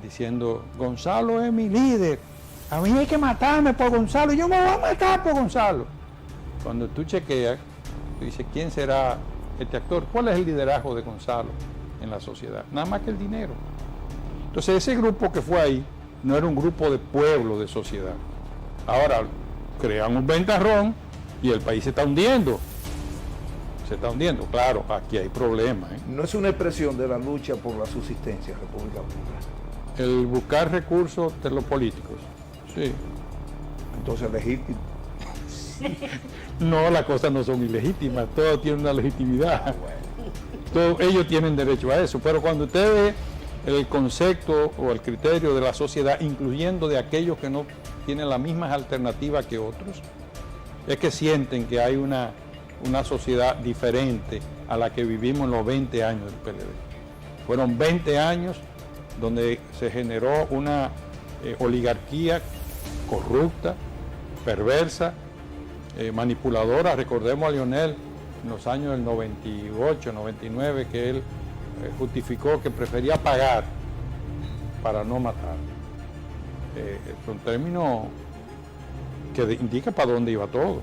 diciendo, Gonzalo es mi líder, a mí hay que matarme por Gonzalo, yo me voy a matar por Gonzalo. Cuando tú chequeas, tú dices, ¿quién será este actor? ¿Cuál es el liderazgo de Gonzalo en la sociedad? Nada más que el dinero. Entonces ese grupo que fue ahí no era un grupo de pueblo, de sociedad. Ahora crean un ventarrón y el país se está hundiendo. Se está hundiendo, claro, aquí hay problemas. No es una expresión de la lucha por la subsistencia en República Dominicana. El buscar recursos de los políticos, sí. Entonces legítimo. No, las cosas no son ilegítimas, todo tiene una legitimidad. Todos ellos tienen derecho a eso, pero cuando usted ve el concepto o el criterio de la sociedad, incluyendo de aquellos que no tienen las mismas alternativas que otros, es que sienten que hay una sociedad diferente a la que vivimos en los 20 años del PLD. Fueron 20 años donde se generó una oligarquía corrupta, perversa, manipuladora. Recordemos a Lionel en los años del 98, 99, que él justificó que prefería pagar para no matar. Es un término que indica para dónde iba todo.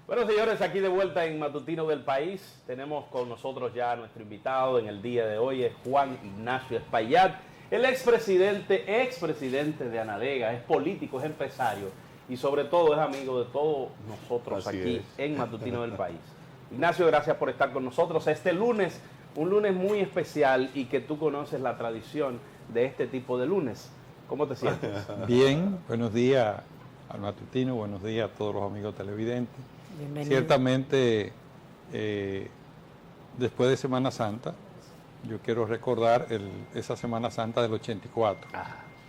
Bueno, señores, aquí de vuelta en Matutino del País. Tenemos con nosotros ya a nuestro invitado en el día de hoy, es Juan Ignacio Espaillat, el expresidente de Anadega, es político, es empresario y sobre todo es amigo de todos nosotros aquí en Matutino del País. Ignacio, gracias por estar con nosotros este lunes, un lunes muy especial y que tú conoces la tradición de este tipo de lunes. ¿Cómo te sientes? Bien, buenos días al Matutino, buenos días a todos los amigos televidentes. Bienvenido. Ciertamente, después de Semana Santa, yo quiero recordar esa Semana Santa del 84.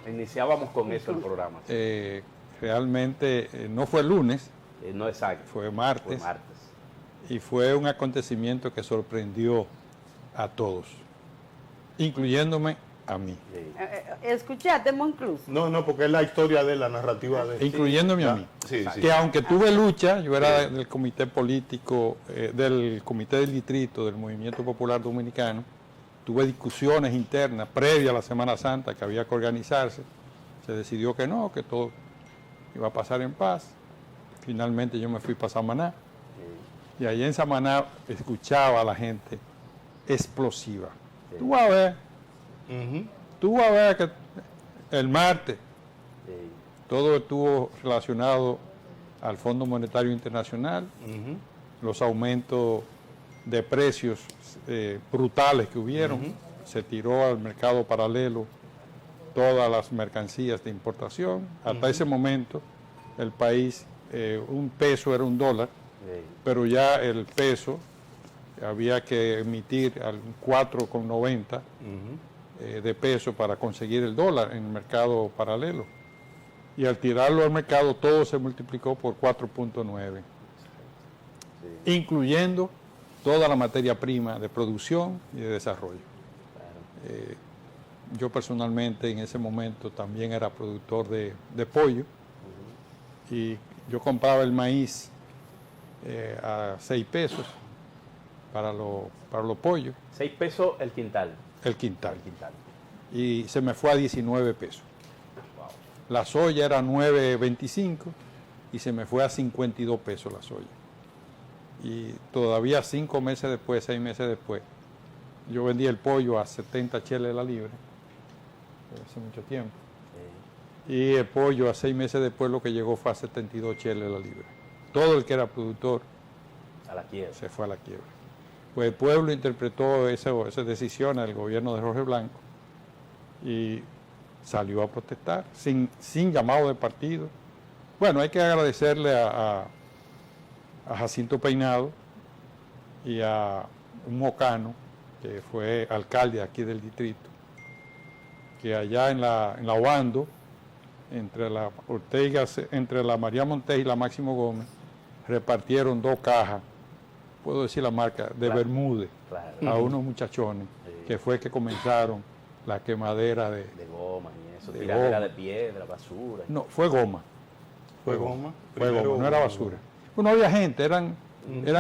Iniciábamos con eso el programa. Realmente no fue el lunes, No exacto. fue martes. Y fue un acontecimiento que sorprendió a todos, incluyéndome a mí. Escuchaste, Monclús. No, porque es la historia de la narrativa de... Incluyéndome a mí. Sí. Que aunque tuve lucha, yo era del comité político, del comité del distrito del Movimiento Popular Dominicano, tuve discusiones internas previas a la Semana Santa que había que organizarse, se decidió que no, que todo iba a pasar en paz. Finalmente yo me fui para Samaná, y allí en Samaná escuchaba a la gente explosiva. Tú vas a ver, tú vas a ver que el martes todo estuvo relacionado al Fondo Monetario Internacional, los aumentos de precios brutales que hubieron, se tiró al mercado paralelo todas las mercancías de importación. Hasta ese momento el país, un peso era un dólar, pero ya el peso había que emitir al 4,90 de peso para conseguir el dólar en el mercado paralelo. Y al tirarlo al mercado todo se multiplicó por 4,9, incluyendo toda la materia prima de producción y de desarrollo. Yo personalmente en ese momento también era productor de pollo, y yo compraba el maíz a 6 pesos para los pollos. 6 pesos el quintal. El quintal. Y se me fue a 19 pesos. La soya era 9.25 y se me fue a 52 pesos la soya. Y todavía 5 meses después, 6 meses después, yo vendí el pollo a 70 cheles la libra, hace mucho tiempo. Y el pollo a 6 meses después lo que llegó fue a 72 cheles la libra. Todo el que era productor a la quiebra. Se fue a la quiebra. Pues el pueblo interpretó esa decisión del gobierno de Jorge Blanco y salió a protestar sin llamado de partido. Bueno, hay que agradecerle a Jacinto Peinado y a un mocano que fue alcalde aquí del distrito, que allá en la Obando, entre la María Montes y la Máximo Gómez, repartieron 2 cajas, puedo decir la marca, de Bermúdez, a unos muchachones, que fue que comenzaron la quemadera de goma y eso, tiradera de piedra, basura. No, fue goma. ¿Fue goma? Fue goma, no era basura. No había gente, eran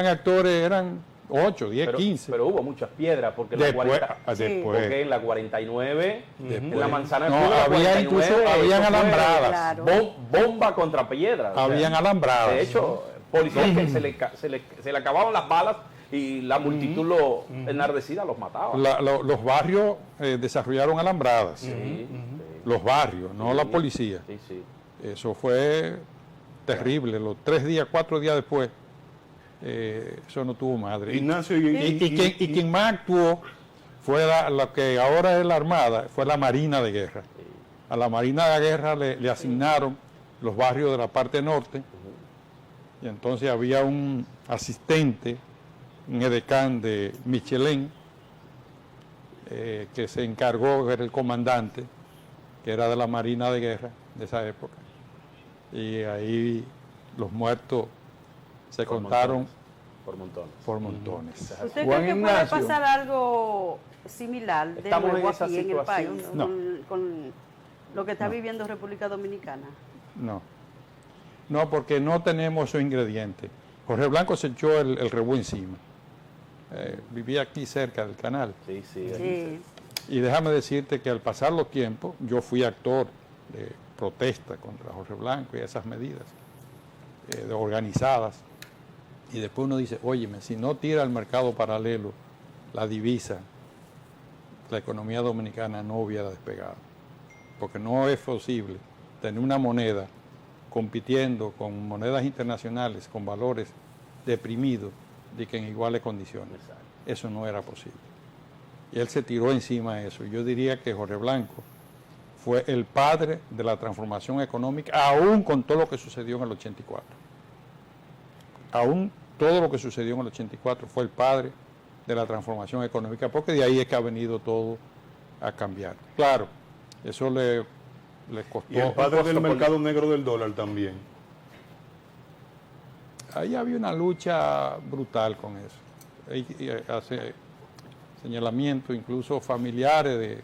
actores, eran 8, 10, 15. Pero hubo muchas piedras, porque porque en la 49, en la Manzana de Fuego, había 49, incluso habían alambradas. Claro. Bomba contra piedras. Habían alambradas. De hecho, policías que se le acababan las balas y la multitud enardecida los mataba. Los barrios desarrollaron alambradas. Sí. Los barrios, no la policía. Sí, sí. Eso fue terrible. Los 3 días, 4 días después, eso no tuvo madre. Ignacio, Y quien más actuó fue lo que ahora es la Armada, fue la Marina de Guerra. A la Marina de Guerra le asignaron los barrios de la parte norte, y entonces había un asistente, un edecán de Michelin, que se encargó, era el comandante, que era de la Marina de Guerra de esa época. Y ahí los muertos se contaron por montones. ¿Usted Juan cree que Ignacio. puede pasar algo similar de Estamos en nuevo esa aquí en el país situación. No. con lo que está viviendo República Dominicana? No, porque no tenemos esos ingredientes. Jorge Blanco se echó el rebú encima. Vivía aquí cerca del canal. Sí, sí. Sí. Y déjame decirte que al pasar los tiempos, yo fui actor de protesta contra Jorge Blanco y esas medidas organizadas. Y después uno dice, óyeme, si no tira al mercado paralelo la divisa, la economía dominicana no hubiera despegado. Porque no es posible tener una moneda compitiendo con monedas internacionales, con valores deprimidos, de que en iguales condiciones. Eso no era posible. Y él se tiró encima de eso. Yo diría que Jorge Blanco fue el padre de la transformación económica, aún con todo lo que sucedió en el 84. Aún todo lo que sucedió en el 84 fue el padre de la transformación económica, porque de ahí es que ha venido todo a cambiar. Claro, eso le costó. Y el padre del mercado negro del dólar también. Ahí había una lucha brutal con eso. Ahí hace señalamiento, incluso familiares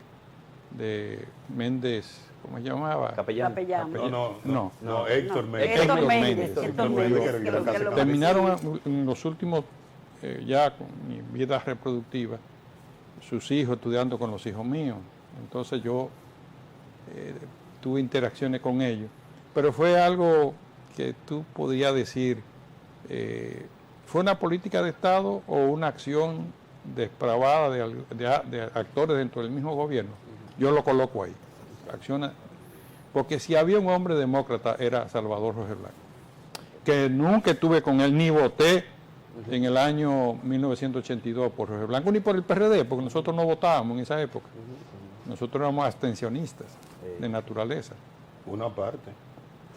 de Méndez, ¿cómo se llamaba? Capellán. No, Héctor Méndez. Héctor Méndez. Méndez. Terminaron en los últimos, ya con mi vida reproductiva, sus hijos estudiando con los hijos míos. Entonces yo tuve interacciones con ellos. Pero fue algo que tú podías decir, ¿fue una política de Estado o una acción depravada de actores dentro del mismo gobierno? Yo lo coloco ahí. Acciona, porque si había un hombre demócrata era Salvador Jorge Blanco, que nunca estuve con él ni voté en el año 1982 por Jorge Blanco ni por el PRD, porque nosotros no votábamos en esa época. Nosotros éramos abstencionistas de naturaleza. Una parte.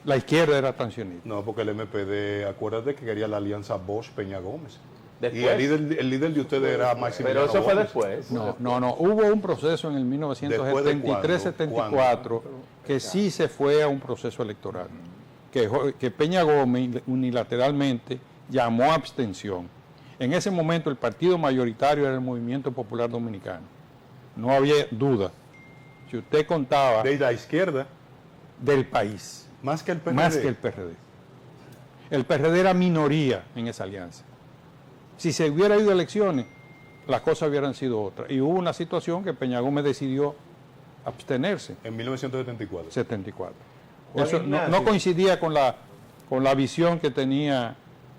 La izquierda era abstencionista. No, porque el MPD, acuérdate que quería la alianza Bosch-Peña Gómez. Después. Y el líder de ustedes era Maximiliano Pero eso fue Gómez. después. No, hubo un proceso en el 1973-74 que sí se fue a un proceso electoral, que Peña Gómez unilateralmente llamó a abstención. En ese momento el partido mayoritario era el Movimiento Popular Dominicano. No había duda. Si usted contaba De la izquierda, del país, más que el PRD. más que el PRD. El PRD era minoría en esa alianza. Si se hubiera ido a elecciones, las cosas hubieran sido otras. Y hubo una situación que Peña Gómez decidió abstenerse. En 1974. 74. Juan Eso Ignacio. no coincidía con la visión que tenía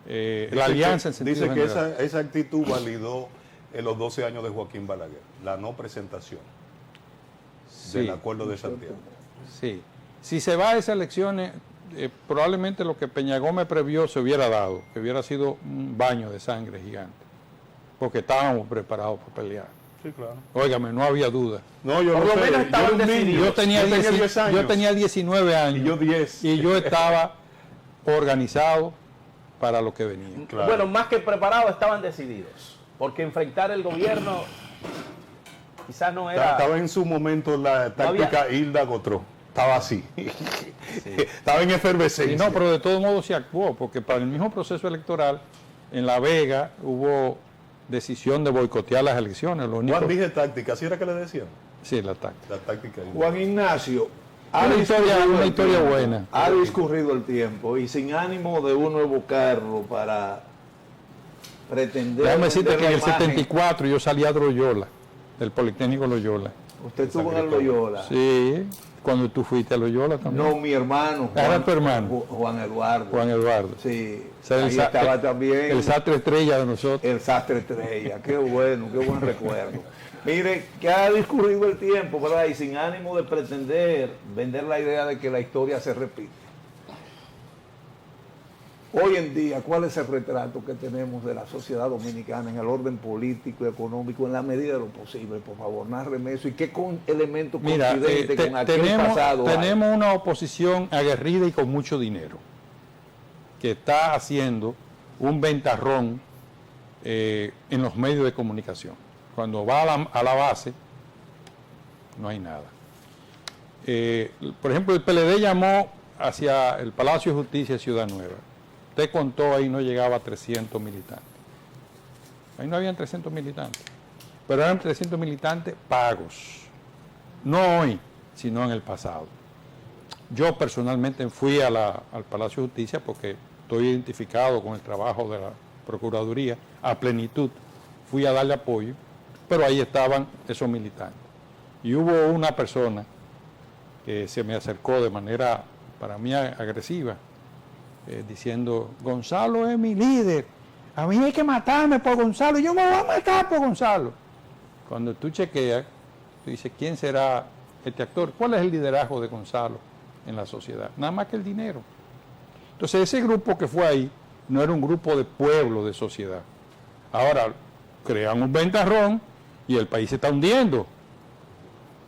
la alianza en sentido Dice que general. esa actitud validó en los 12 años de Joaquín Balaguer, la no presentación del acuerdo de Santiago. Sí. Si se va a esas elecciones, probablemente lo que Peña Gómez previó se hubiera dado, que hubiera sido un baño de sangre gigante, porque estábamos preparados para pelear. Sí, claro. Óigame, no había duda. No, yo Por no lo sé, menos yo estaban era un niño, decididos. Yo tenía 10 años. yo tenía 19 años. Y yo 10. Y yo estaba organizado para lo que venía. Claro. Bueno, más que preparados, estaban decididos. Porque enfrentar el gobierno quizás no era... Estaba en su momento la táctica Hilda Gotró. Estaba así. Estaba en Y efervescencia. no, pero de todos modos se actuó, porque para el mismo proceso electoral, en La Vega hubo decisión de boicotear las elecciones. Lo único, Juan dije táctica, ¿sí era que le decían? sí, la táctica. La táctica Hilda. Juan Ignacio, Una historia buena. Ha discurrido el tiempo y sin ánimo de uno evocarlo para pretender... Déjame decirte que en el vender la imagen. 74 yo salí a Loyola, del Politécnico Loyola. Usted estuvo en el Loyola. Sí, cuando tú fuiste a Loyola también. No, mi hermano. Era tu hermano. Juan Eduardo. Juan Eduardo. Sí. O sea, Ahí estaba también el sastre estrella de nosotros. el sastre estrella. Qué bueno, qué buen recuerdo. Mire, que ha discurrido el tiempo, ¿verdad? Y sin ánimo de pretender vender la idea de que la historia se repite. Hoy en día, ¿cuál es el retrato que tenemos de la sociedad dominicana en el orden político y económico en la medida de lo posible? Por favor, nárreme eso. ¿Y qué elementos coincidentes con aquel pasado hay? tenemos una oposición aguerrida y con mucho dinero, que está haciendo un ventarrón en los medios de comunicación. Cuando va a la base, no hay nada. Por ejemplo, el PLD llamó hacia el Palacio de Justicia de Ciudad Nueva. Usted contó, ahí no llegaba a 300 militantes. Ahí no habían 300 militantes. Pero eran 300 militantes pagos. No hoy, sino en el pasado. Yo personalmente fui al Palacio de Justicia porque estoy identificado con el trabajo de la Procuraduría a plenitud. Fui a darle apoyo, pero ahí estaban esos militantes. Y hubo una persona que se me acercó de manera, para mí, agresiva, diciendo, Gonzalo es mi líder, a mí hay que matarme por Gonzalo, yo me voy a matar por Gonzalo. Cuando tú chequeas, tú dices, ¿quién será este actor? ¿Cuál es el liderazgo de Gonzalo en la sociedad? Nada más que el dinero. Entonces ese grupo que fue ahí no era un grupo de pueblo, de sociedad. Ahora crean un ventarrón y el país se está hundiendo.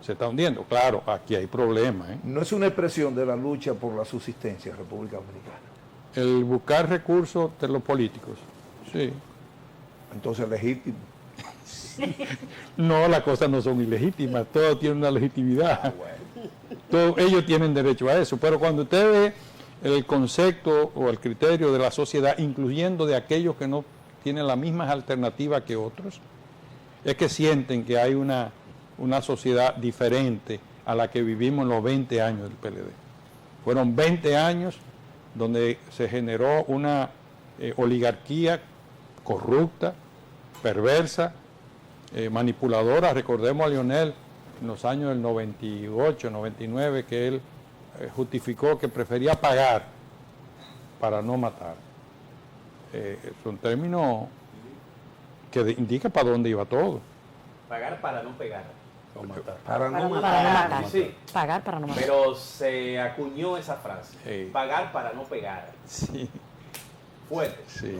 Se está hundiendo. Claro, aquí hay problemas. No es una expresión de la lucha por la subsistencia en República Dominicana. El buscar recursos de los políticos. Sí. Entonces, legítimo. No, las cosas no son ilegítimas, todo tiene una legitimidad. Ellos tienen derecho a eso, pero cuando usted ve el concepto o el criterio de la sociedad, incluyendo de aquellos que no tienen las mismas alternativas que otros, es que sienten que hay una sociedad diferente a la que vivimos en los 20 años del PLD. Fueron 20 años donde se generó una oligarquía corrupta, perversa, manipuladora. Recordemos a Lionel en los años del 98, 99, que él justificó que prefería pagar para no matar. Es un término que indica para dónde iba todo. Pagar para no pegar. Para no Para no matar. matar. Sí. Pagar para no matar. Pero se acuñó esa frase. Sí. Pagar para no pegar. Sí, Fuerte. sí.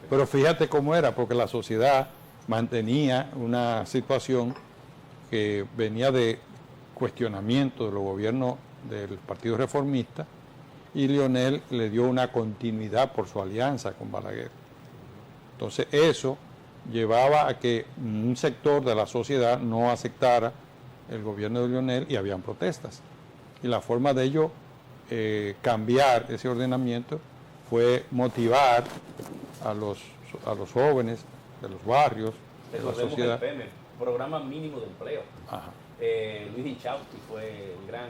Pero fíjate cómo era, porque la sociedad mantenía una situación que venía de cuestionamiento de los gobiernos del Partido Reformista, y Lionel le dio una continuidad por su alianza con Balaguer. Entonces eso llevaba a que un sector de la sociedad no aceptara el gobierno de Lionel y habían protestas. Y la forma de ello cambiar ese ordenamiento fue motivar a los jóvenes de los barrios, de la Recordemos sociedad. el PEME, Programa Mínimo de Empleo. Ajá. Luis Inchausti fue el gran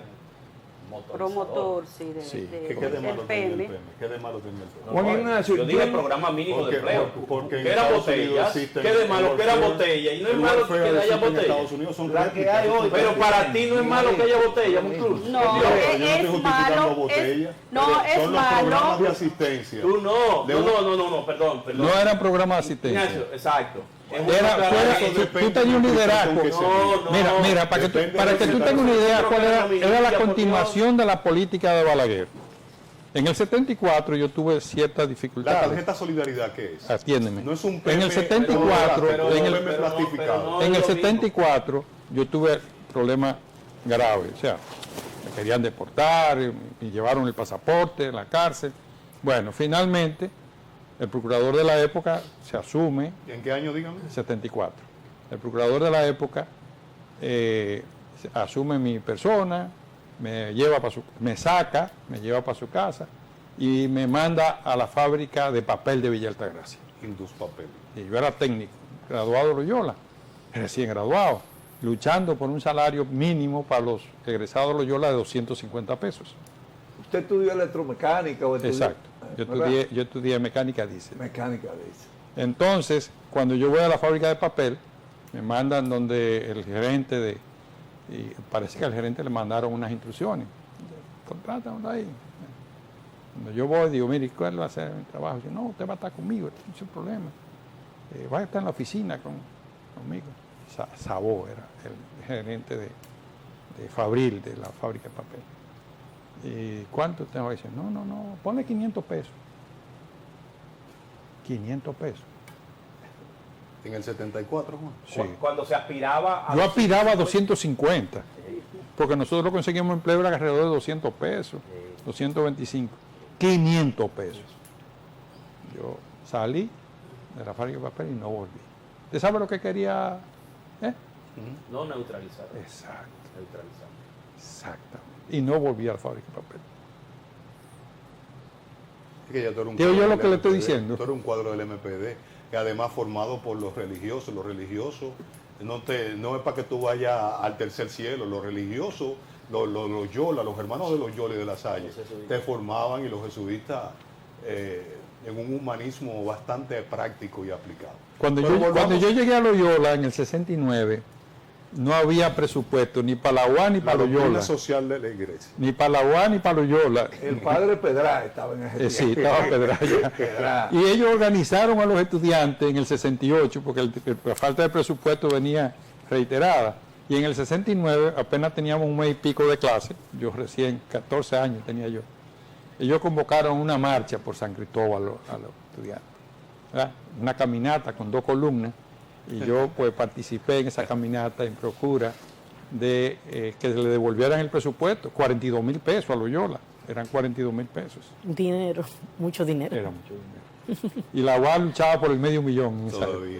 Promotor, sí, Sí. ¿Qué de del malo tenía el PM. PM? ¿Qué de malo tenía el PM? Juan Ignacio, yo dije yo- Programa Mínimo de Empleo. Porque en que era Estados Unidos botellas. existen ¿Qué de malo el que era welfare, botella? Y no es el malo que welfare haya existe en botella. Estados Unidos son La que réplicas. hay hoy, Pero para ti no es malo que haya botella, Monclus. No, Yo no estoy es justificando malo, botella. no, es Son los programas malo. de asistencia. Tú no, De perdón. No era programa de asistencia. Ignacio, exacto. Es Era, una fuera- aclaración. tú tenías un liderazgo. No, Mira, para que tú Depende tengas una idea, cuál era la por continuación de la política de Balaguer. En el 74 yo tuve ciertas La dificultades. tarjeta solidaridad, ¿qué es? Atiéndeme. No es un En PM, el 74, pero- en el, PM plastificado. en el es lo 74 yo tuve problemas graves. O sea, me querían deportar, me llevaron el pasaporte en la cárcel. Bueno, finalmente el procurador de la época se asume, ¿En qué año, dígame? 74. El procurador de la época asume mi persona, me lleva me saca, me lleva para su casa y me manda a la fábrica de papel de Villa Altagracia. Indus Papel. Y yo era técnico, graduado de Loyola, recién graduado. luchando por un salario mínimo para los egresados de Loyola de 250 pesos. ¿Usted estudió electromecánica o estudió? Exacto. Yo estudié mecánica diésel. Mecánica diésel. Entonces, cuando yo voy a la fábrica de papel, me mandan donde el gerente y parece que al gerente le mandaron unas instrucciones. Contrátamelo ahí. Cuando yo voy, digo, mire, ¿cuál va a ser mi trabajo? Dice, no, usted va a estar conmigo, no es un problema. Va a estar en la oficina conmigo. Sabó era el gerente de Fabril, de la fábrica de papel. ¿Y cuánto tengo? Dice, no, ponle 500 pesos. 500 pesos. En el 74, Juan. Sí. Cuando se aspiraba a... Yo aspiraba a 250, porque nosotros conseguimos empleo alrededor de 200 pesos, 225, 500 pesos. Yo salí de la fábrica de papel y no volví. ¿Usted sabe lo que quería? No neutralizar. Exacto. Neutralizar. Exactamente. Y no volví a la fábrica de papel. Es que ya tú eres un ¿Tío, yo cuadro lo del que le estoy MPD, diciendo? Tú eres un cuadro del MPD, que además formado por los religiosos. Los religiosos no es para que tú vayas al tercer cielo. Los religiosos, los Yola, los hermanos de los Yola y de la Salle, te formaban, y los jesuitas en un humanismo bastante práctico y aplicado. Cuando yo llegué a Loyola en el 69, no había presupuesto ni para la UA ni para La doctrina Loyola. social de la iglesia. Ni para la UA ni para Loyola. El padre Pedra estaba en ese Sí, tiempo. estaba Pedraya. Pedra. Y ellos organizaron a los estudiantes en el 68, porque la falta de presupuesto venía reiterada. Y en el 69 apenas teníamos un mes y pico de clase, yo recién 14 años tenía yo. Ellos convocaron una marcha por San Cristóbal a los estudiantes, ¿verdad? Una caminata con 2 columnas, y yo pues participé en esa caminata en procura de que le devolvieran el presupuesto, 42,000 pesos a Loyola, eran 42,000 pesos. Dinero, mucho dinero. Era mucho dinero. Y la UA luchaba por el $500,000 en esa época. Todavía.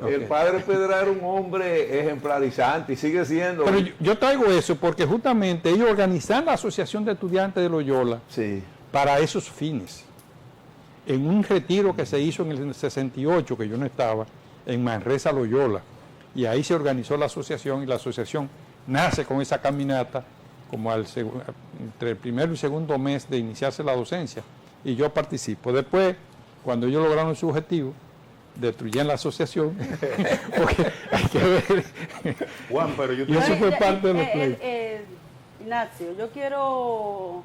El padre Pedra era un hombre ejemplarizante y sigue siendo. Pero yo traigo eso porque justamente ellos organizan la Asociación de Estudiantes de Loyola Sí. para esos fines. En un retiro que se hizo en el 68, que yo no estaba, en Manresa, Loyola, y ahí se organizó la asociación, y la asociación nace con esa caminata como entre el primero y segundo mes de iniciarse la docencia, y yo participo. Después, cuando ellos lograron su objetivo, destruyen la asociación, porque hay que ver. Juan, pero yo Y eso te... fue parte de los pleitos. Ignacio, yo quiero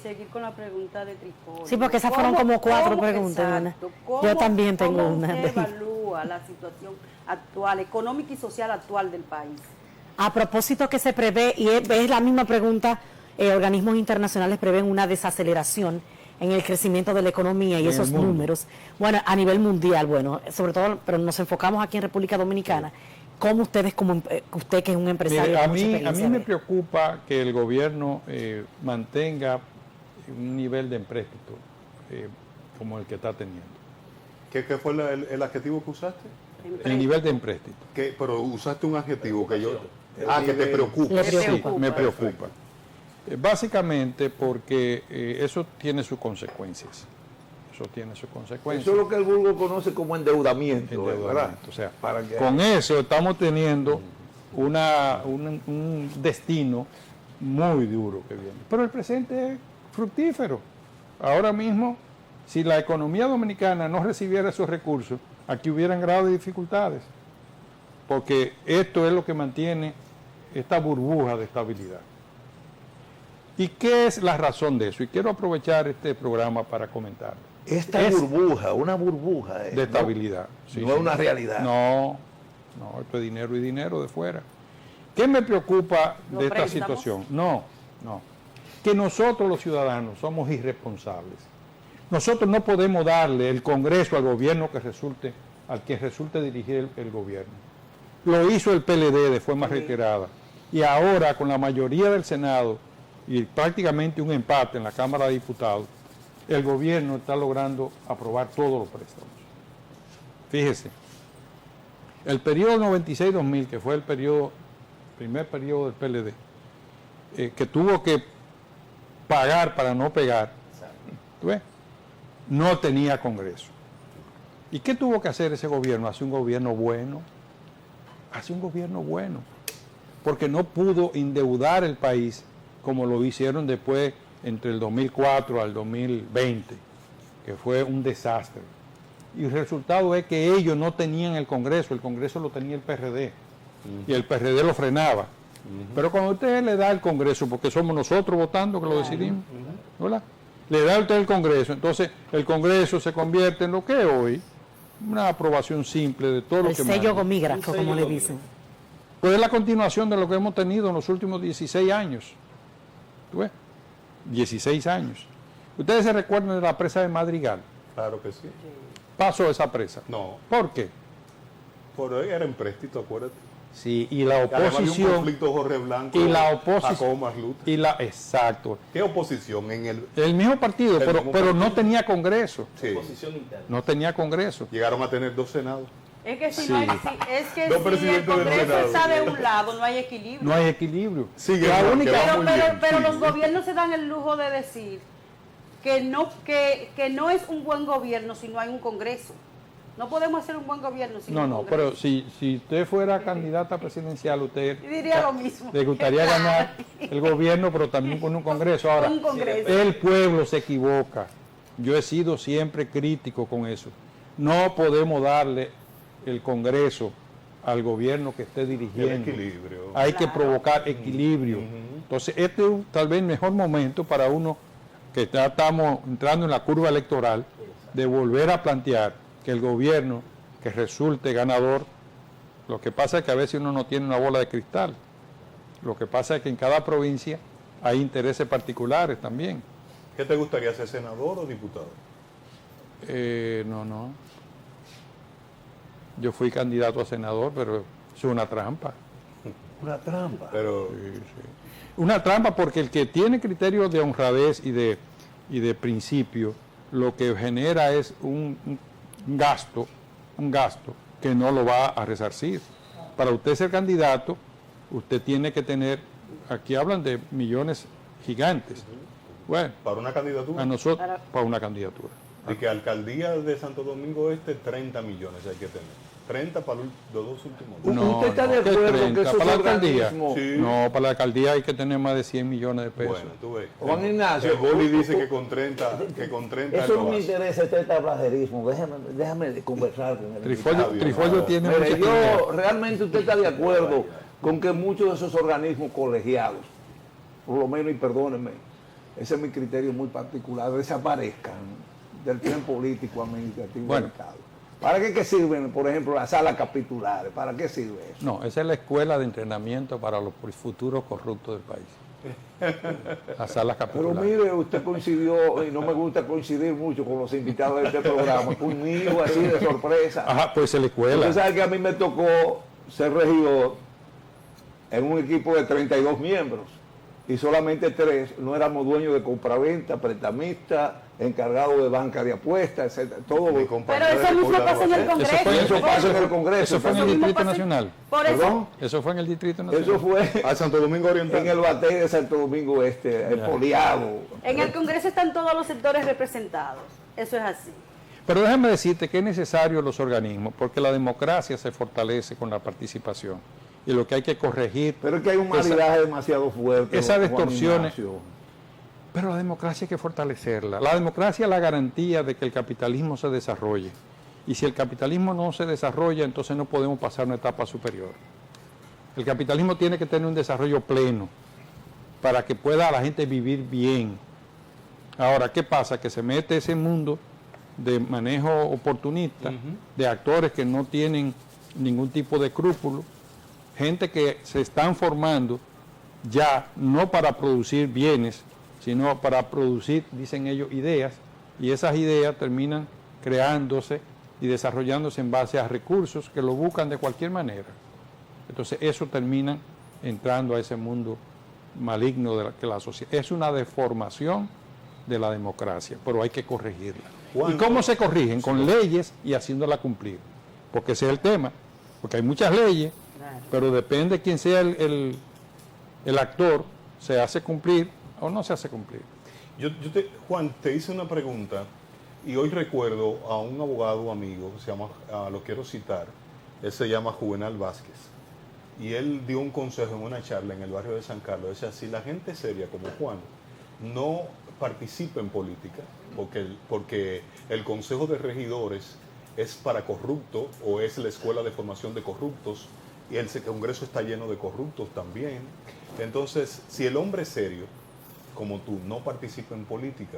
seguir con la pregunta de Trifolio. Sí, porque esas fueron como 4 preguntas, Ana. Exacto, ¿cómo- Yo también tengo cómo una usted de- evalúa la situación actual, económica y social actual del país? A propósito que se prevé, y es la misma pregunta, organismos internacionales prevén una desaceleración en el crecimiento de la economía y En esos el mundo. números, bueno, a nivel mundial, bueno, sobre todo, pero nos enfocamos aquí en República Dominicana. ¿Cómo ustedes, usted que es un empresario? Mire, con mucha a experiencia, mí me ve? preocupa que el gobierno mantenga un nivel de empréstito como el que está teniendo. ¿Qué fue el adjetivo que usaste? El nivel de empréstito. Pero usaste un adjetivo que yo... que te preocupa. Le Sí, preocupa. me preocupa. Básicamente porque eso tiene sus consecuencias. Eso tiene sus consecuencias. Eso es lo que el vulgo conoce como endeudamiento, ¿verdad? Endeudamiento. O sea, Para que- con eso estamos teniendo un destino muy duro que viene. Pero el presente es fructífero. Ahora mismo, si la economía dominicana no recibiera esos recursos, aquí hubieran grado de dificultades. Porque esto es lo que mantiene esta burbuja de estabilidad. ¿Y qué es la razón de eso? Y quiero aprovechar este programa para comentarlo. Esta Es burbuja, una burbuja. de estabilidad. Sí, no sí. es una realidad. No, esto es dinero y dinero de fuera. ¿Qué me preocupa ¿Los de esta préstamos? situación? No. Que nosotros los ciudadanos somos irresponsables. Nosotros no podemos darle el Congreso al gobierno al que resulte dirigir el gobierno. Lo hizo el PLD de forma reiterada. Y ahora, con la mayoría del Senado y prácticamente un empate en la Cámara de Diputados, el gobierno está logrando aprobar todos los préstamos. Fíjese, el periodo 96-2000, que fue el primer periodo del PLD, que tuvo que pagar para no pegar, ¿tú ves? No tenía Congreso. ¿Y qué tuvo que hacer ese gobierno? Hace un gobierno bueno. porque no pudo endeudar el país como lo hicieron después entre el 2004 al 2020, que fue un desastre. Y el resultado es que ellos no tenían el Congreso lo tenía el PRD, y el PRD lo frenaba. Pero cuando usted le da el Congreso, porque somos nosotros votando que lo decidimos, ¿verdad? Le da a usted el Congreso, entonces el Congreso se convierte en lo que es hoy, una aprobación simple de todo lo que El sello manda. gomígrafo, como le dicen. Pues es la continuación de lo que hemos tenido en los últimos 16 años. ¿Tú ves? 16 años. ¿Ustedes se recuerdan de la presa de Madrigal? Claro que sí. Pasó esa presa. No, ¿Por qué? por ahí era empréstito, acuérdate. Sí, y la Además, había un oposición... conflicto Jorge Blanco, Y la oposición... Jacobo Marlut. Exacto. ¿Qué oposición? En El mismo partido, El pero, mismo pero no partido. tenía Congreso. Sí, Posición interna. No tenía Congreso. llegaron a tener 2 senados. Es que si, Sí. no hay, es que Dos si el presidentes del Congreso Senado. está de un lado, no hay equilibrio. No hay equilibrio. Sigue, La Juan, única- que va Pero, muy pero, bien, pero sí. los gobiernos se dan el lujo de decir que no es un buen gobierno si no hay un Congreso. No podemos hacer un buen gobierno sin No, un no, Congreso. pero si usted fuera candidata presidencial, usted Yo diría lo mismo. le gustaría Claro. ganar el gobierno, pero también con un Congreso. Ahora, Un Congreso. el pueblo se equivoca. Yo he sido siempre crítico con eso. No podemos darle el Congreso al gobierno que esté El dirigiendo. equilibrio. Hay que provocar equilibrio. Entonces, este es tal vez el mejor momento para uno que ya estamos entrando en la curva electoral de volver a plantear que el gobierno que resulte ganador. Lo que pasa es que a veces uno no tiene una bola de cristal. Lo que pasa es que en cada provincia hay intereses particulares también. ¿Qué te gustaría ser, senador o diputado? No. Yo fui candidato a senador, pero es una trampa. Una trampa. Pero Una trampa porque el que tiene criterios de honradez y de principio, lo que genera es un gasto que no lo va a resarcir. Para usted ser candidato, usted tiene que tener, aquí hablan de millones gigantes. Bueno, para una candidatura, a nosotros, para una candidatura. de que alcaldía de Santo Domingo Este, 30 millones hay que tener. 30 para los 2 últimos. ¿Usted está de ¿qué acuerdo 30? que esos ¿Para la alcaldía? organismos... Sí. No, para la alcaldía hay que tener más de 100 millones de pesos. Bueno, tú ves. Juan Ignacio, El Boli dice que con 30, Eso lo no me hace. interesa, este tablajerismo. Déjame conversar con él. Trifolio tiene mucha Mire, idea. yo realmente usted está de acuerdo con que muchos de esos organismos colegiados, por lo menos, y perdónenme, ese es mi criterio muy particular, desaparezcan del plan político administrativo Bueno. del Estado. ¿Para qué sirven, por ejemplo, las salas capitulares? ¿Para qué sirve eso? No, esa es la escuela de entrenamiento para los futuros corruptos del país. Las salas Pero capitulares. mire, usted coincidió, y no me gusta coincidir mucho con los invitados de este programa, conmigo así de sorpresa. Ajá, pues es la escuela. Usted sabe que a mí me tocó ser regidor en un equipo de 32 miembros y solamente 3 no éramos dueños de compraventa, prestamistas, encargados de banca de apuestas, etcétera. Todo. Mi Pero compañero eso de mismo pasa en el Recaudación. Congreso. Eso pasa en el Congreso. Eso fue en el mismo Distrito pasa- Nacional. Por eso, ¿Perdón? Eso fue en el Distrito Nacional. Eso fue A Santo Domingo Oriental. en el batey de Santo Domingo Este, el poliado. en el Congreso están todos los sectores representados. Eso es así. Pero déjame decirte que es necesario los organismos, porque la democracia se fortalece con la participación. Y lo que hay que corregir... Pero es que hay un maridaje demasiado fuerte. esas Juan distorsiones- Ignacio. Pero la democracia hay que fortalecerla. La democracia es la garantía de que el capitalismo se desarrolle. Y si el capitalismo no se desarrolla, entonces no podemos pasar a una etapa superior. El capitalismo tiene que tener un desarrollo pleno para que pueda la gente vivir bien. Ahora, ¿qué pasa? Que se mete ese mundo de manejo oportunista, de actores que no tienen ningún tipo de escrúpulo, gente que se están formando ya no para producir bienes, sino para producir, dicen ellos, ideas, y esas ideas terminan creándose y desarrollándose en base a recursos que lo buscan de cualquier manera. Entonces eso termina entrando a ese mundo maligno de la sociedad. Es una deformación de la democracia, pero hay que corregirla. Juan, ¿Y cómo se corrigen? Con leyes y haciéndola cumplir. Porque ese es el tema. Porque hay muchas leyes, pero depende de quién sea el actor, se hace cumplir o no se hace cumplir. Juan, te hice una pregunta y hoy recuerdo a un abogado amigo que se llama, lo quiero citar, él se llama Juvenal Vázquez. y él dio un consejo en una charla en el barrio de San Carlos. Decía, si la gente seria como Juan no participa en política, porque el Consejo de Regidores es para corruptos o es la escuela de formación de corruptos y el Congreso está lleno de corruptos también. Entonces, si el hombre serio como tú no participa en política,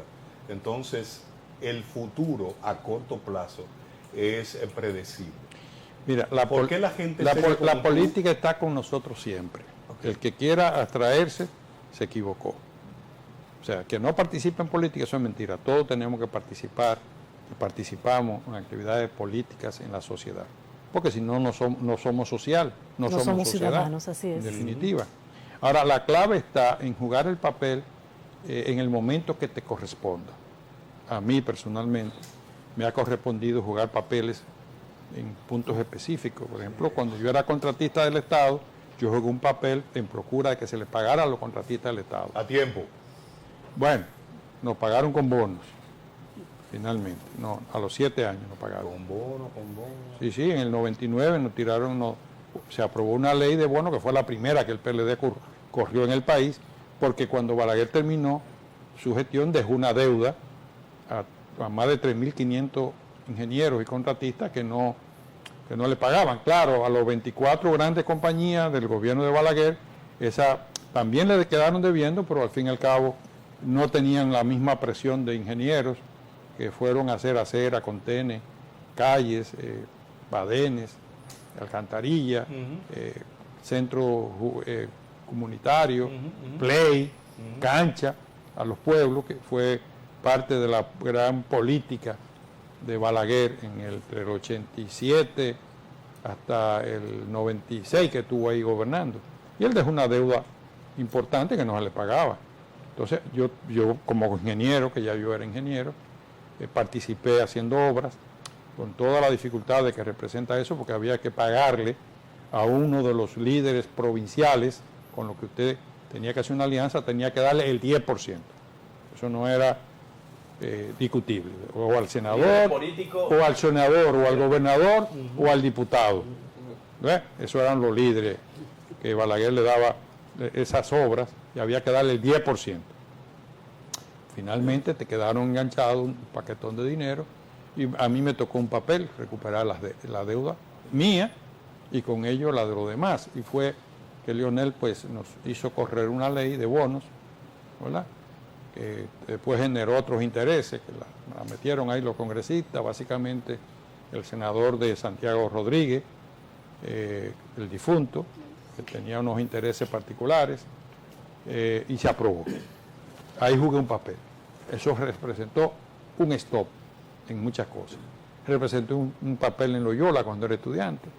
entonces el futuro a corto plazo es predecible. Mira, ¿Por qué la gente la política está con nosotros siempre. Okay. El que quiera abstraerse se equivocó. O sea, que no participa en política, eso es mentira. Todos tenemos que participar y participamos en actividades políticas en la sociedad. Porque si no, no somos social, no somos sociedad, ciudadanos, así es. En definitiva. Ahora, la clave está en jugar el papel en el momento que te corresponda. A mí personalmente me ha correspondido jugar papeles en puntos específicos. Por ejemplo, cuando yo era contratista del Estado, yo jugué un papel en procura de que se le pagara a los contratistas del Estado. ¿A tiempo? Bueno, nos pagaron con bonos, finalmente. No, a los 7 años nos pagaron. ¿Con bono? Sí, en el 99 nos tiraron, se aprobó una ley de bonos que fue la primera que el PLD corrió en el país, porque cuando Balaguer terminó su gestión dejó una deuda a más de 3.500 ingenieros y contratistas que no le pagaban. Claro, a los 24 grandes compañías del gobierno de Balaguer, esa también le quedaron debiendo, pero al fin y al cabo no tenían la misma presión de ingenieros que fueron a hacer acera, contenes, calles, badenes, alcantarillas, centros comunitarios, play, cancha a los pueblos, que fue parte de la gran política de Balaguer entre el 87 hasta el 96 que estuvo ahí gobernando. Y él dejó una deuda importante que no se le pagaba. Entonces yo como ingeniero, que ya yo era ingeniero, participé haciendo obras con toda la dificultad de que representa eso, porque había que pagarle a uno de los líderes provinciales, con lo que usted tenía que hacer una alianza, tenía que darle el 10%. Eso no era discutible. O al senador, o al senador, o al gobernador, o al diputado. Esos eran los líderes que Balaguer le daba esas obras y había que darle el 10%. Finalmente te quedaron enganchados un paquetón de dinero y a mí me tocó un papel, recuperar la deuda mía y con ello la de los demás. Y fue que Leonel pues nos hizo correr una ley de bonos, ¿verdad? Que después generó otros intereses, que la metieron ahí los congresistas, básicamente el senador de Santiago Rodríguez, el difunto, que tenía unos intereses particulares, y se aprobó. Ahí jugué un papel. Eso representó un stop en muchas cosas. Representó un papel en Loyola cuando era estudiante,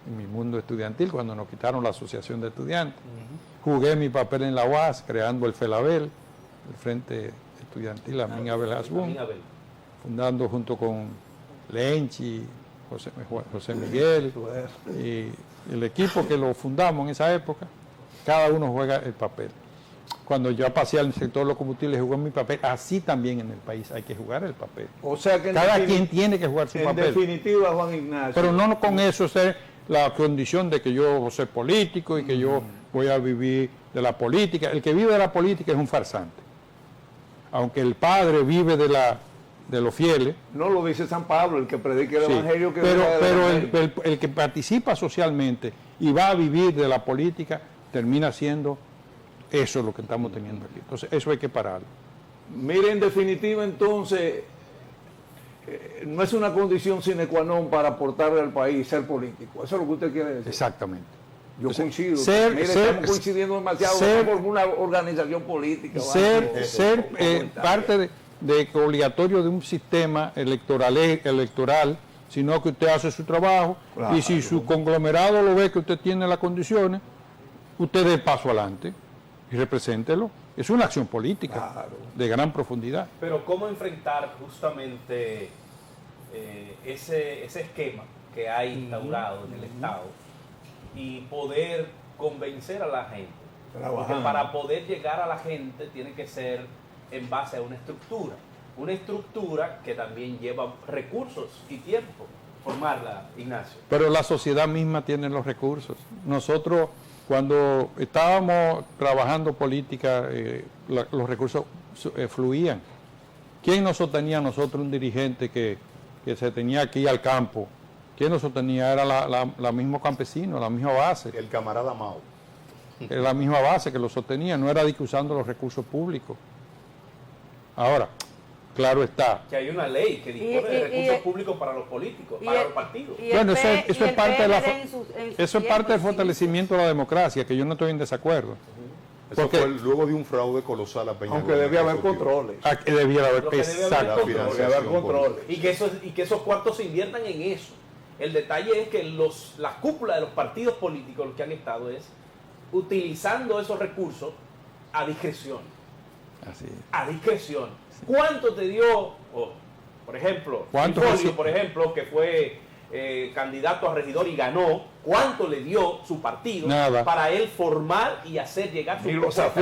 en mi mundo estudiantil, cuando nos quitaron la asociación de estudiantes. Jugué mi papel en la UAS, creando el FELABEL, el Frente Estudiantil Amin Abel Hasbún, fundando junto con Lenchi, José Miguel, y el equipo que lo fundamos en esa época, cada uno juega el papel. Cuando yo pasé al sector de los combustibles, jugué mi papel. Así también en el país hay que jugar el papel. O sea que cada quien tiene que jugar su papel. En definitiva, Juan Ignacio. Pero no con eso ser la condición de que yo soy político y que yo voy a vivir de la política. El que vive de la política es un farsante. Aunque el padre vive de los fieles. No lo dice San Pablo, el que predica el evangelio. Pero el que participa socialmente y va a vivir de la política termina siendo eso lo que estamos teniendo aquí. Entonces, eso hay que pararlo. Mire, en definitiva, entonces, no es una condición sine qua non para aportarle al país ser político. Eso es lo que usted quiere decir. Exactamente. Yo coincido. Estamos coincidiendo demasiado por una organización política. Ser parte de obligatorio de un sistema electoral, sino que usted hace su trabajo, claro, y si su conglomerado lo ve que usted tiene las condiciones, usted dé el paso adelante y represéntelo. Es una acción política, claro, de gran profundidad. Pero ¿cómo enfrentar justamente ese esquema que hay instaurado en el Estado y poder convencer a la gente? Porque para poder llegar a la gente tiene que ser en base a una estructura que también lleva recursos y tiempo. formarla, Ignacio? Pero la sociedad misma tiene los recursos. Nosotros, cuando estábamos trabajando política, los recursos fluían. ¿Quién nos sostenía a nosotros un dirigente que se tenía que ir al campo? ¿Quién nos sostenía? Era la misma campesino, la misma base. El camarada Mao. Era la misma base que lo sostenía, no era de que usando los recursos públicos. Ahora, claro está. Que hay una ley que dispone de recursos públicos para los políticos, para los partidos. Bueno, eso es parte del fortalecimiento de la democracia, que yo no estoy en desacuerdo. Eso fue luego de un fraude colosal a Peña. Aunque debía haber controles. Debía haber, exacto. Debía haber controles. Y que esos cuartos se inviertan en eso. El detalle es que la cúpula de los partidos políticos, los que han estado, es utilizando esos recursos a discreción. Así es. A discreción. ¿Cuánto te dio, por ejemplo, Trifolio, por ejemplo, que fue candidato a regidor y ganó, cuánto le dio su partido para él formar y hacer llegar su propuesta?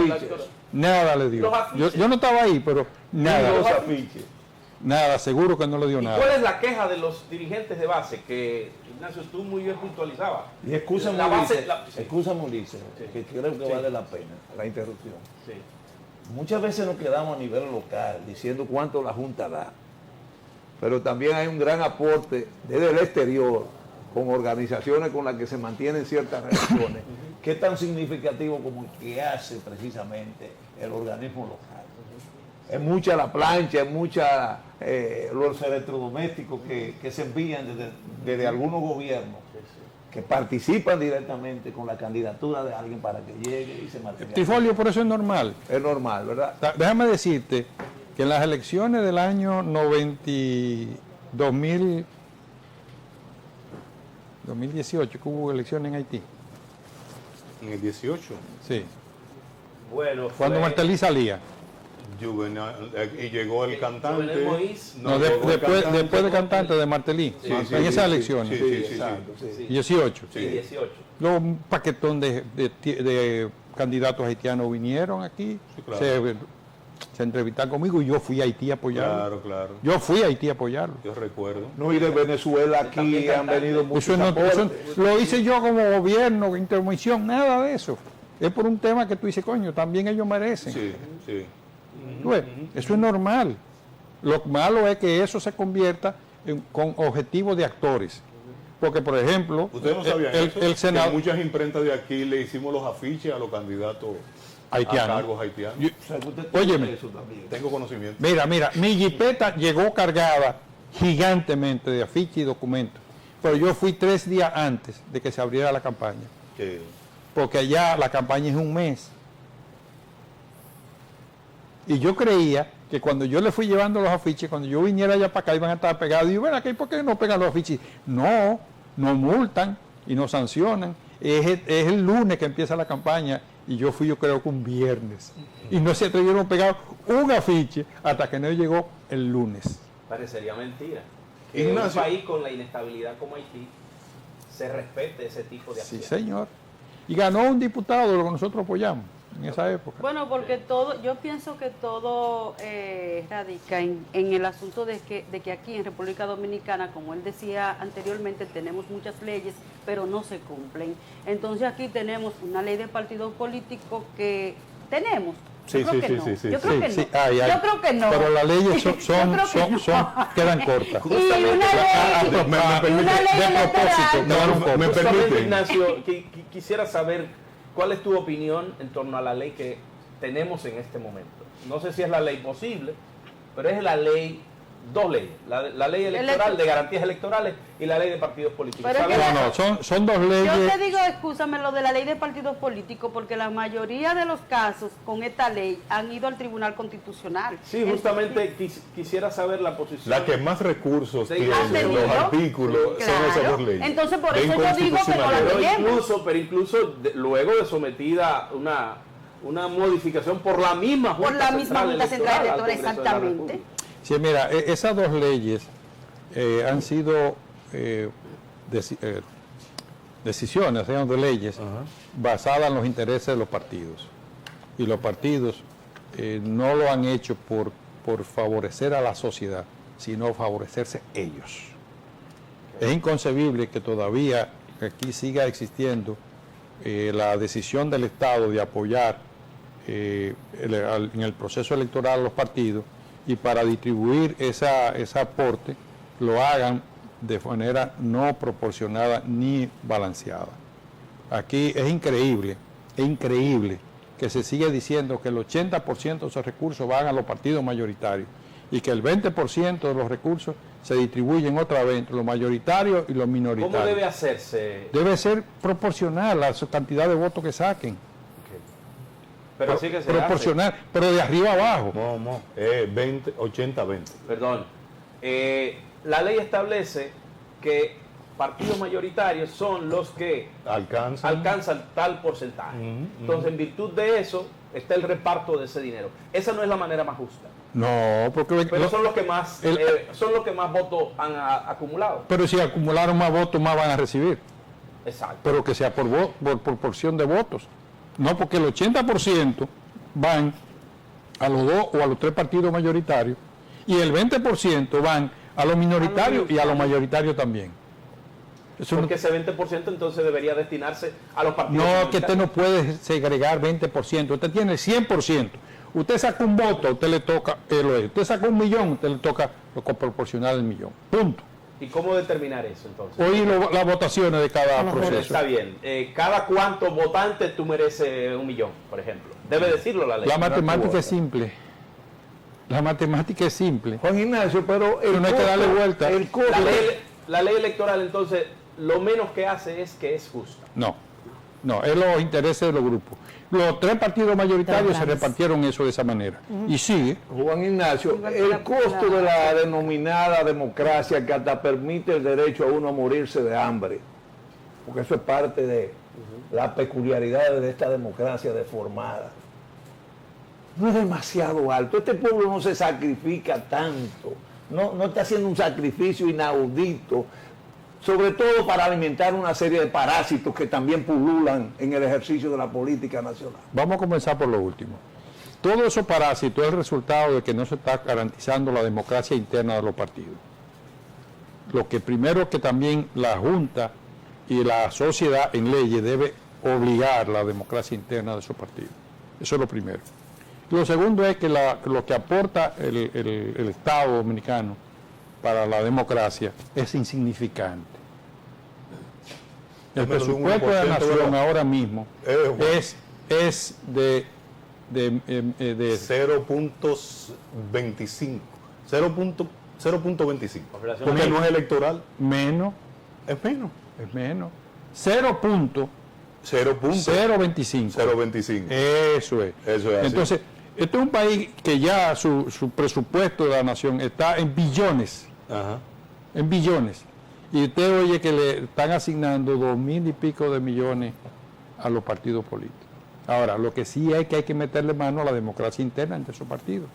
Nada le dio. Yo no estaba ahí, pero nada. Los afiches. Nada, seguro que no le dio nada. ¿Cuál es la queja de los dirigentes de base? Que, Ignacio, tú muy bien puntualizabas. Y escúchame, Ulises, que creo que vale la pena la interrupción. Sí. Muchas veces nos quedamos a nivel local diciendo cuánto la Junta da, pero también hay un gran aporte desde el exterior con organizaciones con las que se mantienen ciertas relaciones, que es tan significativo como el que hace precisamente el organismo local. Es mucha la plancha, es mucha los electrodomésticos que se envían desde algunos gobiernos que participan directamente con la candidatura de alguien para que llegue y se materialice. Trifolio, por eso es normal. Es normal, ¿verdad? Déjame decirte que en las elecciones del año 2018, que hubo elecciones en Haití. En el 18. Sí. Bueno, cuando Martelly salía. Y llegó el cantante. Después de cantante de Martelly, en esas elecciones. Sí. 18. Sí, 18. Luego un paquetón de candidatos haitianos vinieron aquí, sí, claro. se entrevistaron conmigo y yo fui a Haití a apoyarlo. Claro. Yo fui a Haití a apoyarlo. Yo recuerdo. No, y de Venezuela aquí han venido muchos aportes. Lo hice yo como gobierno, intervención, nada de eso. Es por un tema que tú dices, coño, también ellos merecen. Sí. Eso es normal. Lo malo es que eso se convierta con objetivos de actores. Porque, por ejemplo, ustedes no sabían el Senado, que muchas imprentas de aquí le hicimos los afiches a los candidatos haitianos. A cargos haitianos. Óyeme, tengo conocimiento. Mira, mi jipeta llegó cargada gigantemente de afiches y documentos. Pero yo fui 3 días antes de que se abriera la campaña. Sí. Porque allá la campaña es un mes. Y yo creía que cuando yo le fui llevando los afiches, cuando yo viniera allá para acá iban a estar pegados. Y yo, bueno, ¿por qué no pegan los afiches? No multan y no sancionan. Es el lunes que empieza la campaña y yo creo que un viernes. Y no se atrevieron a pegar un afiche hasta que no llegó el lunes. Parecería mentira. En un país con la inestabilidad como Haití se respete ese tipo de acciones. Sí, señor. Y ganó un diputado de lo que nosotros apoyamos en esa época. Bueno, porque yo pienso que todo radica en el asunto de que aquí en República Dominicana, como él decía anteriormente, tenemos muchas leyes, pero no se cumplen. Entonces aquí tenemos una ley de partidos políticos que tenemos. Yo creo que no. Yo creo que no. Pero las leyes quedan cortas. Me permite, Ignacio, quisiera saber cuál es tu opinión en torno a la ley que tenemos en este momento. No sé si es la ley posible, pero es la ley, 2 leyes, la ley electoral de garantías electorales y la ley de partidos políticos. Son 2 leyes. Yo te digo, escúchame, lo de la ley de partidos políticos, porque la mayoría de los casos con esta ley han ido al Tribunal Constitucional. Sí, justamente quisiera saber la posición. La que más recursos tiene los artículos son esas 2 leyes. Entonces, por eso yo digo que no la tenemos. Pero incluso luego de sometida una modificación por la misma Junta Central Electoral, exactamente. Sí, mira, esas 2 leyes han sido decisiones, de leyes basadas en los intereses de los partidos. Y los partidos no lo han hecho por favorecer a la sociedad, sino favorecerse ellos. Es inconcebible que todavía aquí siga existiendo la decisión del Estado de apoyar en el proceso electoral a los partidos, y para distribuir ese aporte lo hagan de manera no proporcionada ni balanceada. Aquí es increíble que se sigue diciendo que el 80% de esos recursos van a los partidos mayoritarios y que el 20% de los recursos se distribuyen otra vez entre los mayoritarios y los minoritarios. ¿Cómo debe hacerse? Debe ser proporcional a su cantidad de votos que saquen. Pero sí que se proporcional, hace. pero de arriba abajo. No, 80-20. Perdón. La ley establece que partidos mayoritarios son los que alcanzan tal porcentaje. Entonces, en virtud de eso, está el reparto de ese dinero. Esa no es la manera más justa. No, porque... Pero son los que más votos han acumulado. Pero si acumularon más votos, más van a recibir. Exacto. Pero que sea por proporción de votos. No, porque el 80% van a los 2 o a los 3 partidos mayoritarios y el 20% van a los minoritarios y a los mayoritarios también. Eso porque ese 20% entonces debería destinarse a los partidos mayoritarios. mayoritarios. Que usted no puede segregar 20%. Usted tiene el 100%. Usted saca un voto, a usted le toca usted saca 1 millón, a usted le toca lo proporcional del millón. Punto. ¿Y cómo determinar eso entonces? Oír las votaciones de cada proceso. Está bien. ¿Cada cuántos votantes tú mereces 1 millón, por ejemplo? Debe decirlo la ley. La matemática es simple. La matemática es simple. Juan Ignacio, pero no hay que darle vuelta. La ley electoral, entonces, lo menos que hace es que es justa. No, es los intereses de los grupos. Los 3 partidos mayoritarios se repartieron eso de esa manera. Y sigue. Juan Ignacio, el costo de la denominada democracia que hasta permite el derecho a uno a morirse de hambre, porque eso es parte de las peculiaridades de esta democracia deformada, no es demasiado alto. Este pueblo no se sacrifica tanto, no está haciendo un sacrificio inaudito, sobre todo para alimentar una serie de parásitos que también pululan en el ejercicio de la política nacional. Vamos a comenzar por lo último. Todo esos parásitos es el resultado de que no se está garantizando la democracia interna de los partidos. Lo que primero es que también la Junta y la sociedad en leyes debe obligar la democracia interna de esos partidos. Eso es lo primero. Lo segundo es que lo que aporta el Estado dominicano para la democracia es insignificante. El presupuesto de la nación ahora mismo es de 0.25. 0.25. Porque no es electoral. Menos. Es menos. Es menos. 0.025. 0.25. Eso es. Eso es así. Entonces, este es un país que ya su presupuesto de la nación está en billones. Ajá. En billones. Y usted oye que le están asignando 2.000 y pico de millones a los partidos políticos. Ahora, lo que sí es que hay que meterle mano a la democracia interna entre esos partidos.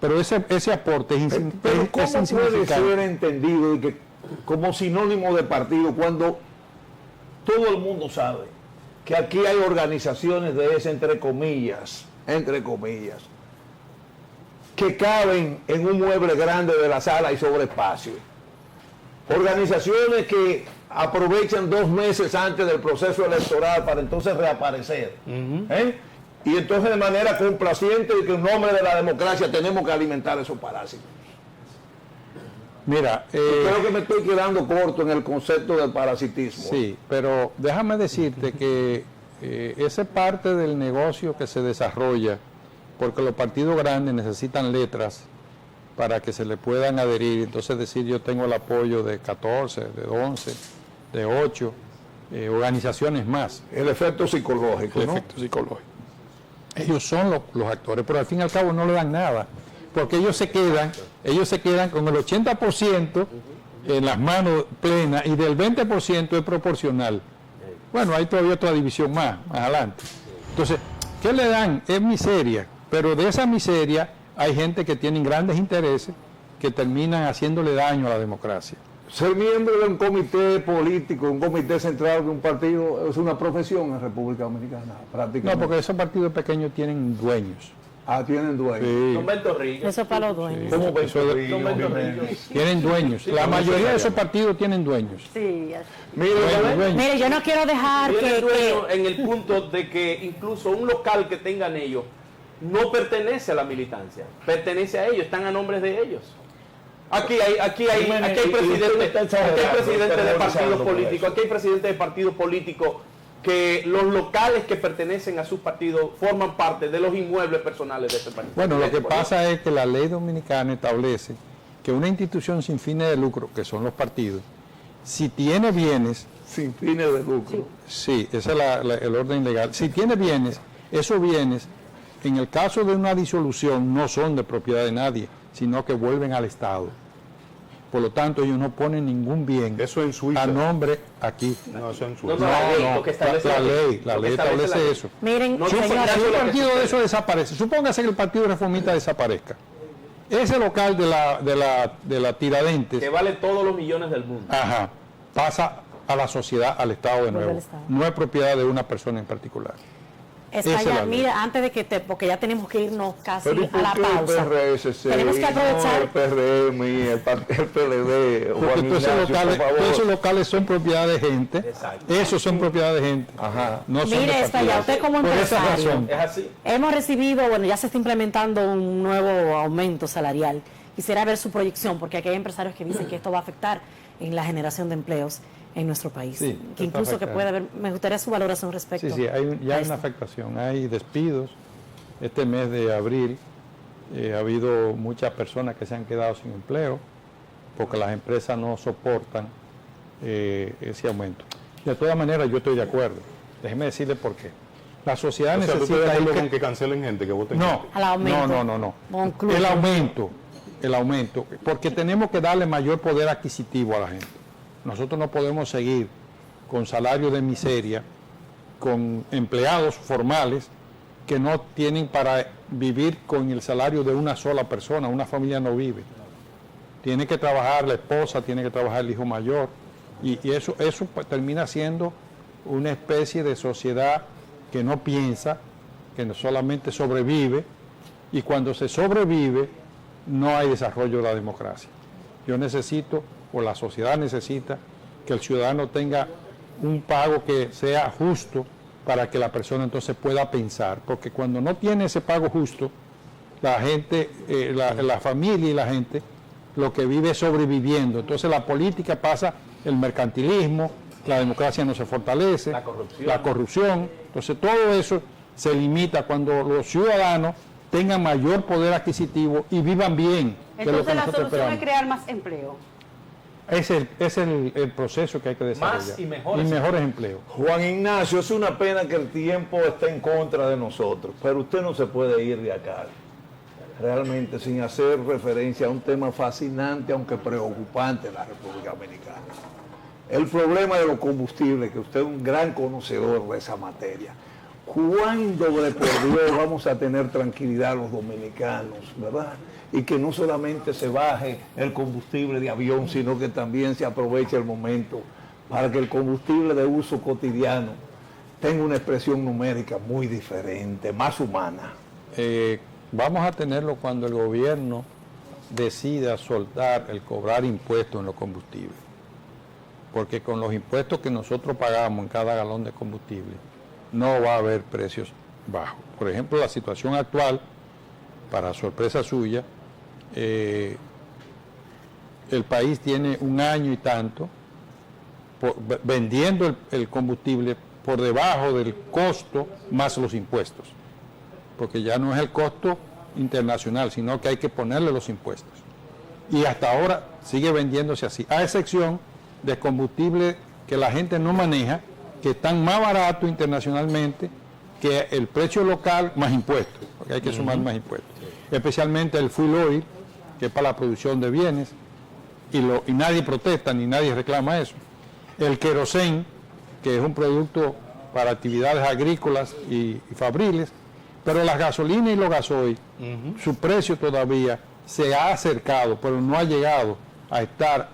Pero ese aporte es insignificante. Pero ¿cómo puede ser entendido y que, como sinónimo de partido, cuando todo el mundo sabe que aquí hay organizaciones de ese, entre comillas, que caben en un mueble grande de la sala y sobre espacio? Organizaciones que aprovechan 2 meses antes del proceso electoral para entonces reaparecer. Y entonces de manera complaciente y que en nombre de la democracia tenemos que alimentar esos parásitos. Mira, creo que me estoy quedando corto en el concepto del parasitismo. Sí, pero déjame decirte que esa es parte del negocio que se desarrolla porque los partidos grandes necesitan letras para que se le puedan adherir. Entonces decir, yo tengo el apoyo de 14, de 11, de 8 organizaciones más. El efecto psicológico, El efecto psicológico. Ellos son los actores, pero al fin y al cabo no le dan nada, porque ellos se quedan con el 80% en las manos plenas y del 20% es proporcional. Bueno, hay todavía otra división más adelante. Entonces, ¿qué le dan? Es miseria, pero de esa miseria hay gente que tiene grandes intereses que terminan haciéndole daño a la democracia. Ser miembro de un comité político, un comité central de un partido, es una profesión en República Dominicana, prácticamente. No, porque esos partidos pequeños tienen dueños. Ah, tienen dueños. Sí. Don Beto Ríos. Eso es para los dueños. ¿Cómo ven Eso de- Don Beto Ríos. Tienen dueños. La mayoría de esos partidos tienen dueños. Sí, así. Dueños. Mire, yo no quiero dejar Tienen que dueño en el punto de que incluso un local que tengan ellos no pertenece a la militancia, pertenece a ellos, están a nombres de ellos. Aquí hay presidentes de partidos políticos, aquí hay presidentes de partidos políticos que los locales que pertenecen a sus partidos forman parte de los inmuebles personales de ese partido. Bueno, lo que pasa es que la ley dominicana establece que una institución sin fines de lucro, que son los partidos, si tiene bienes, sin fines de lucro. sí, ese es el orden legal, si tiene bienes, esos bienes, en el caso de una disolución, no son de propiedad de nadie, sino que vuelven al Estado. Por lo tanto, ellos no ponen ningún bien Eso en Suiza. a nombre aquí. No, eso en No, Suiza. no, la ley, lo que establece la la ley. ley, la Lo que ley establece establece la ley. eso. miren, No, Si un señor, partido eso es lo que de sucede. eso desaparece, supóngase que el Partido Reformista desaparezca. Ese local de la Tiradentes, Que vale todos los millones del mundo. ajá, pasa a la sociedad, al Estado de Vuelve nuevo. al Estado. No es propiedad de una persona en particular. está Esa es ya, la ley. mira, antes de que porque ya tenemos que irnos casi Pero ¿y a por la qué pausa. el PRSC, Tenemos que aprovechar. no el PRM, el PLD, Porque Juan todos Ignacio, por favor? esos locales son propiedad de gente. Exacto. Esos son propiedad de gente. Ajá. No son de Mire, partidos. España, usted como Por esa empresario, razón. Es así. hemos recibido, bueno, ya se está implementando un nuevo aumento salarial. Quisiera ver su proyección, porque aquí hay empresarios que dicen que esto va a afectar en la generación de empleos en nuestro país. Sí, que está incluso que afectando. puede haber, me gustaría su valoración respecto Sí, sí, ya a hay esto. una afectación. Hay despidos. Este mes de abril ha habido muchas personas que se han quedado sin empleo porque las empresas no soportan ese aumento. De todas maneras, yo estoy de acuerdo. Déjeme decirle por qué. La sociedad O sea, ¿tú estás de necesita... acuerdo ir con que cancelen gente, que voten No, gente? Al aumento. no. Concluyo. El aumento, porque tenemos que darle mayor poder adquisitivo a la gente. Nosotros no podemos seguir con salarios de miseria, con empleados formales que no tienen para vivir con el salario de una sola persona, una familia no vive. Tiene que trabajar la esposa, tiene que trabajar el hijo mayor, y eso pues, termina siendo una especie de sociedad que no piensa, que no solamente sobrevive, y cuando se sobrevive no hay desarrollo de la democracia. Yo necesito, o la sociedad necesita, que el ciudadano tenga un pago que sea justo para que la persona entonces pueda pensar, porque cuando no tiene ese pago justo, la gente, la familia y la gente, lo que vive es sobreviviendo. Entonces la política pasa el mercantilismo, la democracia no se fortalece, la corrupción. Entonces todo eso se limita cuando los ciudadanos tengan mayor poder adquisitivo y vivan bien. que es lo que Entonces la nosotros solución es esperamos. crear más empleo. Es el proceso que hay que desarrollar. Más y mejores empleos. Juan Ignacio, es una pena que el tiempo esté en contra de nosotros, pero usted no se puede ir de acá, realmente sin hacer referencia a un tema fascinante, aunque preocupante en la República Dominicana. El problema de los combustibles, que usted es un gran conocedor de esa materia. ¿Cuándo de por Dios vamos a tener tranquilidad los dominicanos, verdad? Y que no solamente se baje el combustible de avión, sino que también se aproveche el momento para que el combustible de uso cotidiano tenga una expresión numérica muy diferente, más humana. Vamos a tenerlo cuando el gobierno decida soltar el cobrar impuestos en los combustibles. Porque con los impuestos que nosotros pagamos en cada galón de combustible, no va a haber precios bajos. Por ejemplo, la situación actual, para sorpresa suya, el país tiene un año y tanto vendiendo el combustible por debajo del costo más los impuestos, porque ya no es el costo internacional, sino que hay que ponerle los impuestos. Y hasta ahora sigue vendiéndose así, a excepción de combustible que la gente no maneja, que están más baratos internacionalmente que el precio local más impuestos, porque hay que sumar más impuestos. Especialmente el fuel oil, que es para la producción de bienes, y nadie protesta ni nadie reclama eso. El querosén, que es un producto para actividades agrícolas y fabriles, pero las gasolinas y los gasoil, su precio todavía se ha acercado, pero no ha llegado a estar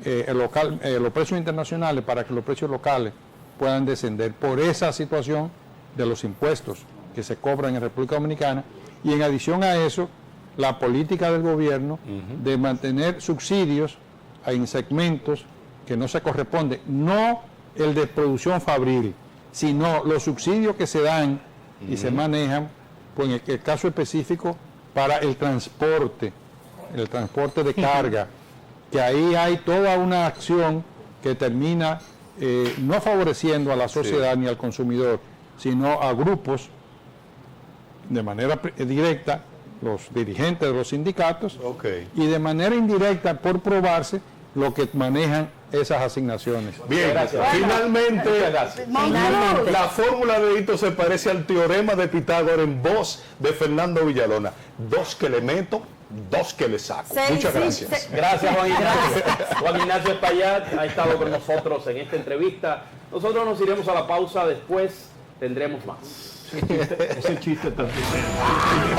los precios internacionales para que los precios locales puedan descender por esa situación de los impuestos que se cobran en República Dominicana Y en adición a eso, la política del gobierno de mantener subsidios en segmentos que no se corresponden, no el de producción fabril, sino los subsidios que se dan y se manejan, pues en el caso específico, para el transporte de carga, que ahí hay toda una acción que termina no favoreciendo a la sociedad ni al consumidor, sino a grupos de manera directa, los dirigentes de los sindicatos, y de manera indirecta, por probarse, lo que manejan esas asignaciones. Bien, finalmente, la fórmula de Hito se parece al teorema de Pitágoras en voz de Fernando Villalona. 2 que le meto, 2 que le saco. Muchas gracias. Gracias, Juan Ignacio. Juan Ignacio Espaillat ha estado con nosotros en esta entrevista. Nosotros nos iremos a la pausa, después tendremos más. Ese chiste tan